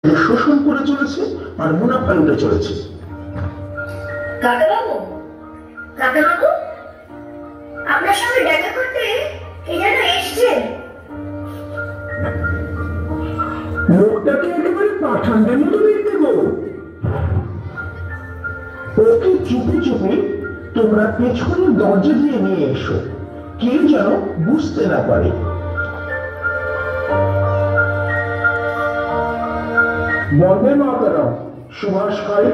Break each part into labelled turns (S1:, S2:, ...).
S1: শোষণ করে চলেছে আর মুনাফা লুটে চলেছে।
S2: কাকাবাবু, কাকাবাবু, আপনার সঙ্গে দেখা করতে কে যেন এসছেন।
S1: লোকটাকে একেবারে পাঠানদের মতো দেখতে গো। ওকে চুপে চুপে তোমরা পেছনের দরজা দিয়ে নিয়ে এসো, কেউ যেন বুঝতে না পারে। বন্দে মাতরম। সুভাষ ভাই।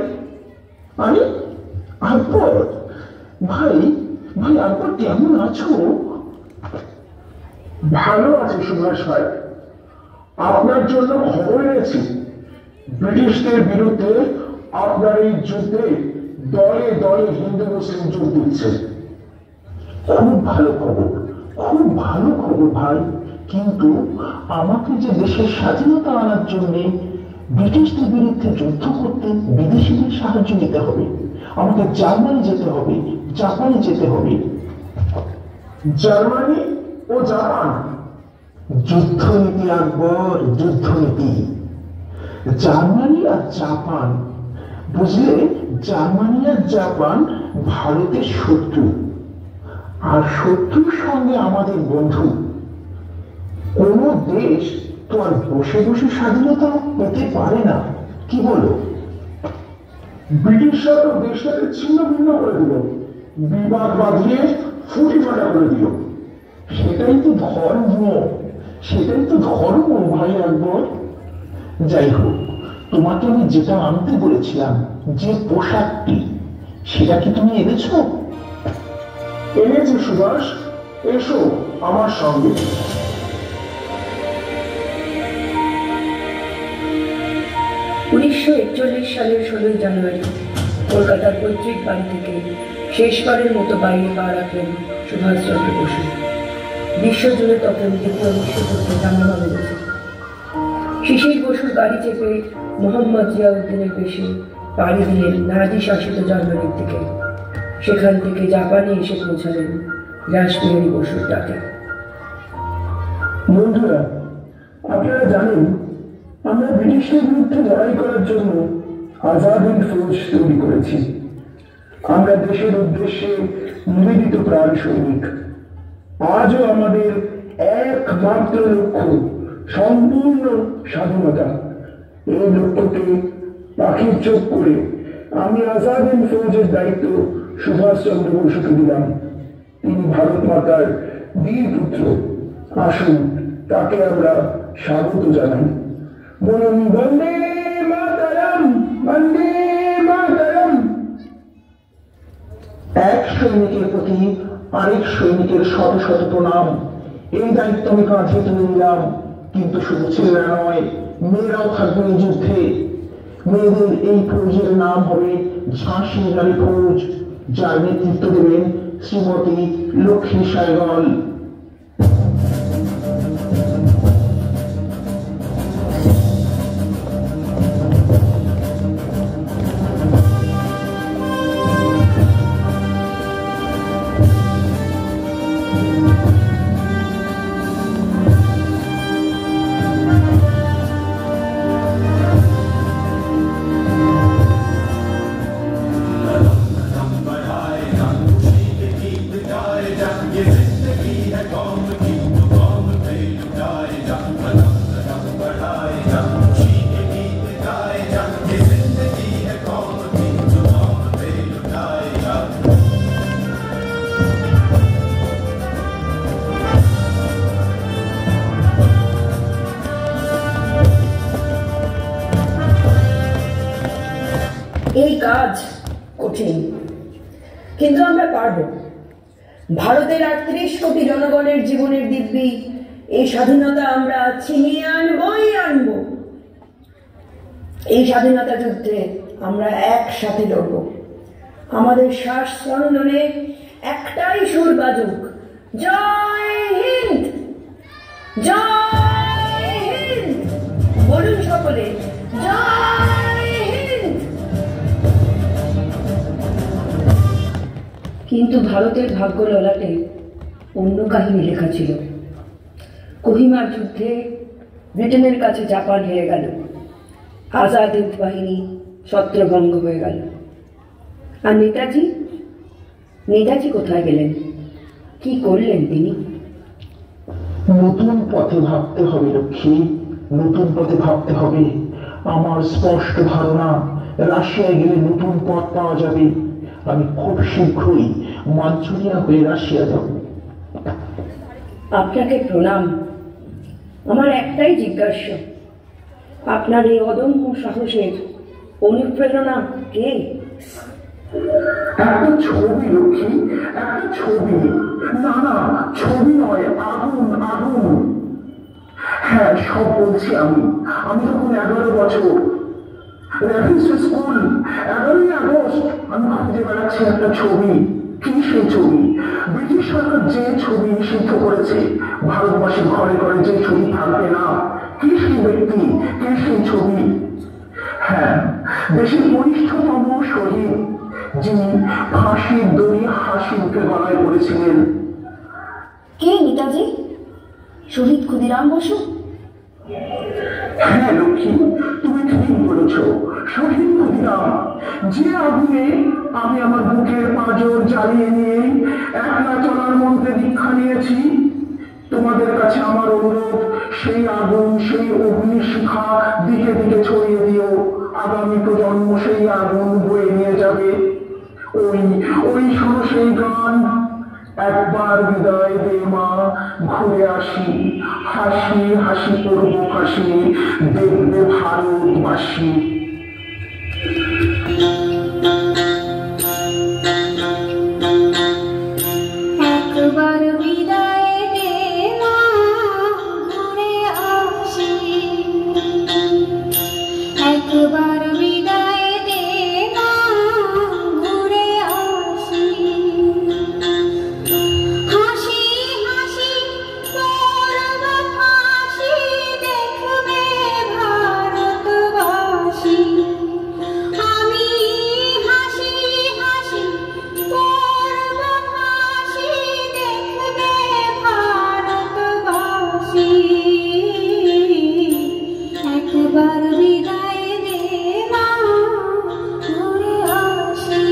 S1: আরে আকবর ভাই, ভাই আকবর কেমন আছো? ভালো আছে সুভাষ ভাই। আপনার জন্য খবর এনেছি, ব্রিটিশদের বিরুদ্ধে আপনার এই যুদ্ধে দলে দলে হিন্দু মুসলিম যোগ দিচ্ছে। খুব ভালো খবর, খুব ভালো খবর ভাই। কিন্তু আমাকে যে দেশের স্বাধীনতা আনার জন্য ব্রিটিশদের বিরুদ্ধে যুদ্ধ করতে বিদেশিদের সাহায্য নিতে হবে। আমাকে জার্মানি যেতে হবে, জাপানে যেতে হবে। জার্মানি ও জাপান? যুদ্ধনীতি আকবর, যুদ্ধনীতি। জার্মানি আর জাপান, বুঝলে, জার্মানি আর জাপান ভারতের শত্রু, আর শত্রুর সঙ্গে আমাদের বন্ধু। কোন দেশ তো আর বসে বসে স্বাধীনতা পেতে পারে না, কি বলো? ব্রিটিশরা তো দেশটাকে ছিন্ন ভিন্ন করে দিল, বিবাদ বাঁধিয়ে ফুটি ফাটা করে দিল। সেটাই তো ধর্ম, সেটাই তো ধর্ম ভাই আকবর। যাই হোক, তোমাকে আমি যেটা আনতে বলেছিলাম, যে পোশাকটি, সেটা কি তুমি এনেছ? এনেছি সুভাষ, এসো আমার সঙ্গে।
S3: 1941 সালের 16 জানুয়ারি কলকাতার পৈতৃক বাড়ি থেকে শেষবারের মতো বাইরে পা রাখলেন সুভাষচন্দ্র বসু। বিশ্বজুড়ে তখন দ্বিতীয় বিশ্বযুদ্ধে জানানো হয়েছে। শিশির বসুর গাড়ি চেপে মোহাম্মদ জিয়াউদ্দিনের বেশে পাড়ি দিলেন নাজি শাসিত জার্মানির দিকে। সেখান থেকে জাপানে এসে পৌঁছালেন রাসবিহারী বসুর ডাকে।
S1: বন্ধুরা, আপনারা জানেন আমরা ব্রিটিশদের বিরুদ্ধে লড়াই করার জন্য আজাদ হিন্দ ফৌজ তৈরি করেছি। আমরা দেশের উদ্দেশ্যে নিবেদিত প্রাণ সৈনিক। আজও আমাদের একমাত্র লক্ষ্য সম্পূর্ণ স্বাধীনতা। এই লক্ষ্যকে পাখির চোখ করে আমি আজাদ হিন্দ ফৌজের দায়িত্ব সুভাষচন্দ্র বসুকে দিলাম। তিনি ভারত মাতার বীর পুত্র। আসুন তাকে আমরা স্বাগত জানাই। বলুন বন্দে মাতরম, বন্দে মাতরম। এক সৈনিকের প্রতি আরেক সৈনিকের শত শত প্রণাম। এই দায়িত্ব আমি কাঁধে তুলে নিলাম। কিন্তু শুধু ছেলেরা নয়, মেয়েরাও থাকবে এই যুদ্ধে। মেয়েদের এই ফৌজের নাম হবে ঝাঁসি রানী ফৌজ, যার নেতৃত্ব দেবেন শ্রীমতী লক্ষ্মী সাইগল।
S3: এই কাজ কঠিন, কিন্তু আমরা পারব। ভারতের 38 কোটি জনগণের জীবনের দিব্যি এই স্বাধীনতা আমরা ছিনিয়ে আনবই আনব। এই স্বাধীনতা যুদ্ধে আমরা একসাথে লড়ব। আমাদের শ্বাস স্পন্দনে একটাই সুর বাজুক, জয় হিন্দ, জয় হিন্দ। বলুন সকলে, জয় হিন্দ। কিন্তু ভারতের ভাগ্য ললাটে অন্য কাহিনী লেখা ছিল। কোহিমার যুদ্ধে ব্রিটেনের কাছে জাপান হেরে গেল। আজাদ হিন্দ বাহিনী ছত্রভঙ্গ হয়ে গেল। আর নেতাজি নেতাজি কোথায় গেলেন? কি করলেন তিনি?
S1: নতুন পথে ভাবতে হবে লক্ষ্মী, নতুন পথে ভাবতে হবে। আমার স্পষ্ট ধারণা, রাশিয়ায় গেলে নতুন পথ পাওয়া যাবে। আমি খুব শীঘ্রই মাঞ্চুরিয়া হয়ে রাশিয়া যাব।
S3: আপনাকে প্রণাম। আমার একটাই জিজ্ঞাসা, আপনার এই অদম্য সাহসের অনুপ্রেরণা কে?
S1: একটা ছবি লক্ষ্মী, একটা ছবি। না না, ছবি নয়, আগুন আগুন। হ্যাঁ, সব বলছি আমি। আমি তখন 11 বছর, রেফারেন্স স্কুল, 11ই আগস্ট। আমি খুঁজে বেড়াচ্ছি একটা ছবি। কি সেই ছবি? ব্রিটিশ সরকার যে ছবি নিষিদ্ধ করেছে, ভারতবাসীর ঘরে ঘরে যে ছবি থাকবে না, কি সেই ব্যক্তি, কে সেই ছবি? হ্যাঁ, দেশের কনিষ্ঠতম শহীদ, যিনি ফাঁসির দড়ি হাসি মুখে গলায় পড়েছিলেন।
S2: কে নেতাজি? শহীদ ক্ষুদিরাম বসু?
S1: হ্যাঁ লক্ষ্মী, তুমি ঠিক বলেছ, শহীদ ক্ষুদিরাম। যে আগুনে আমি আমার বুকের পাঁজর জ্বালিয়ে নিয়ে একলা চলার মন্ত্রে দীক্ষা নিয়েছি, তোমাদের কাছে আমার অনুরোধ, সেই আগুন, সেই অগ্নিশিখা দিকে দিকে ছড়িয়ে দিও। আগামী প্রজন্ম সেই আগুন বয়ে নিয়ে যাবে। ওই ওই শোনো সেই গান, একবার বিদায় দে মা, ঘুরে আসি, হাসি হাসি করবো হাসি, দেখবে ভারতবাসী।
S2: একবার বিদায় দে মা, ঘুরে আসি, একবার বিদায় দে মা, ঘুরে আসি, হাসি হাসি করব ফাঁসি, দেখবে ভারতবাসী। আমি হাসি হাসি করব ফাঁসি, দেখবে ভারতবাসী। একবার বিদায় দে মা, ঘুরে আসি।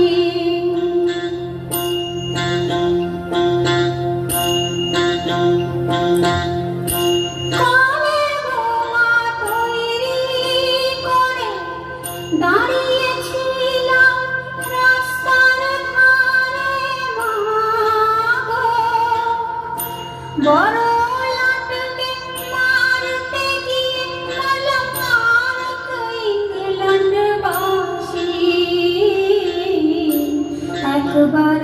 S2: কানের বোমা তৈরি করে দাঁড়িয়েছিলাম রাস্তার ধারে মা গো, বড় লাটকে মারতে গিয়ে মালকারক ইংল্যান্ডবাসী। একবার